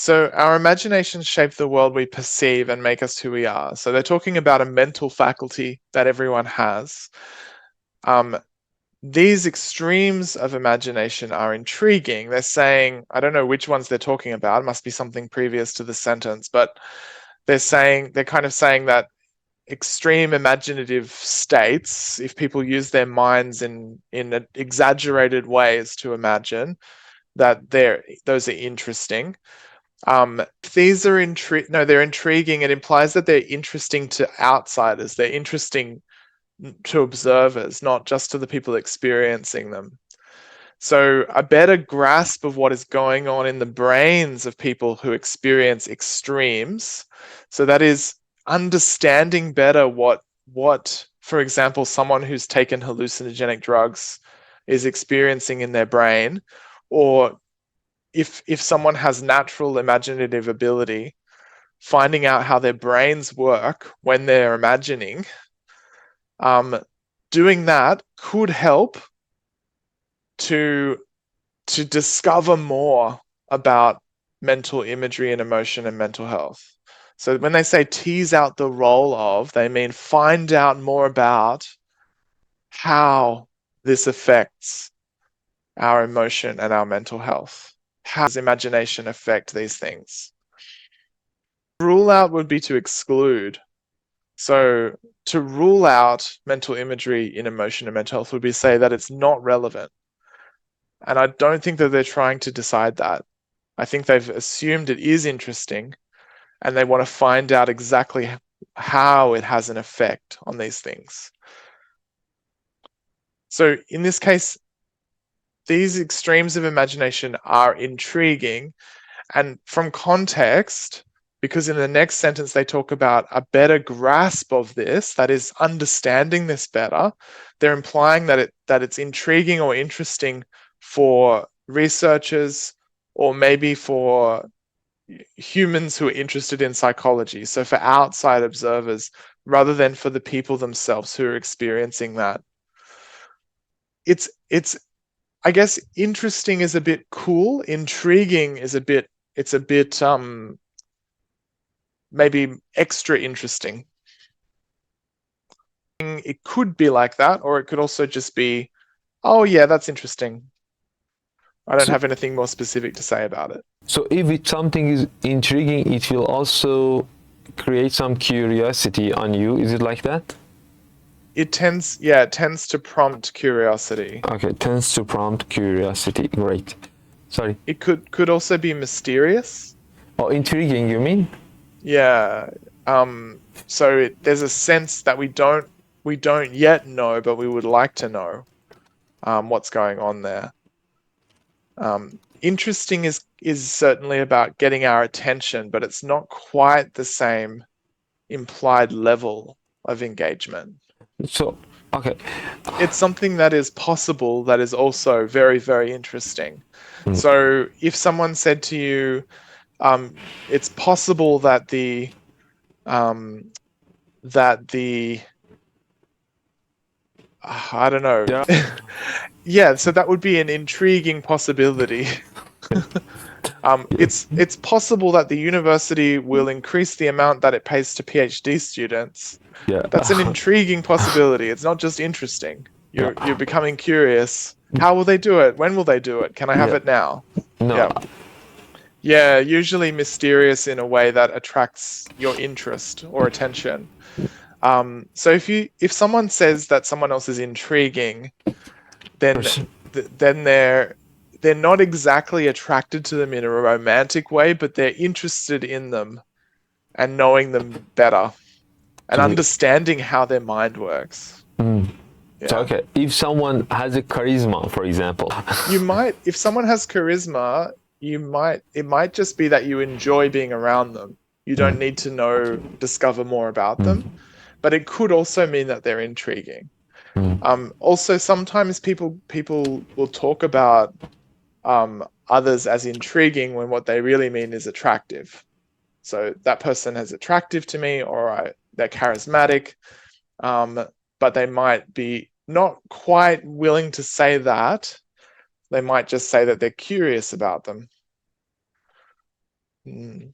So our imaginations shape the world we perceive and make us who we are. So they're talking about a mental faculty that everyone has. Um, these extremes of imagination are intriguing. They're saying, I don't know which ones they're talking about, it must be something previous to the sentence, but they're kind of saying that extreme imaginative states, if people use their minds in exaggerated ways to imagine, that those are interesting. These are they're intriguing. It implies that they're interesting to outsiders. They're interesting to observers, not just to the people experiencing them. So a better grasp of what is going on in the brains of people who experience extremes. So that is understanding better what, for example, someone who's taken hallucinogenic drugs is experiencing in their brain, or if someone has natural imaginative ability, finding out how their brains work when they're imagining, doing that could help to discover more about mental imagery and emotion and mental health. So when they say tease out the role of, they mean find out more about how this affects our emotion and our mental health. How does imagination affect these things? Rule out would be to exclude. So to rule out mental imagery in emotion and mental health would be say that it's not relevant. And I don't think that they're trying to decide that. I think they've assumed it is interesting and they want to find out exactly how it has an effect on these things. So in this case, these extremes of imagination are intriguing. And from context, because in the next sentence they talk about a better grasp of this, that is understanding this better, they're implying that it's intriguing or interesting for researchers or maybe for humans who are interested in psychology, so for outside observers rather than for the people themselves who are experiencing that. It's I guess interesting is a bit cool, intriguing is a bit maybe extra interesting. It could be like that, or it could also just be, oh yeah, that's interesting. I don't So, have anything more specific to say about it. so if something is intriguing, it will also create some curiosity on you. Is it like that? It tends to prompt curiosity. Okay, tends to prompt curiosity. Great. Sorry. It could also be mysterious. Oh, intriguing, you mean? Yeah. So there's a sense that we don't yet know, but we would like to know what's going on there. Interesting is certainly about getting our attention, but it's not quite the same implied level of engagement. So, okay. It's something that is possible that is also very, very interesting. Mm. So if someone said to you, it's possible that um, the I don't know. Yeah. Yeah, so that would be an intriguing possibility. It's possible that the university will increase the amount that it pays to PhD students. Yeah. That's an intriguing possibility. It's not just interesting. Yeah. You're becoming curious. How will they do it? When will they do it? Can I have Yeah. it now? No. Yeah. Yeah, usually mysterious in a way that attracts your interest or attention. So if someone says that someone else is intriguing, then then they're not exactly attracted to them in a romantic way, but they're interested in them and knowing them better and understanding how their mind works. Mm. So, Yeah. okay, if someone has a charisma, for example. If someone has charisma, it might just be that you enjoy being around them. You don't need to discover more about them, but it could also mean that they're intriguing. Also, sometimes people will talk about others as intriguing when what they really mean is attractive. So that person is attractive to me, or they're charismatic, but they might be not quite willing to say that. They might just say that they're curious about them. Mm.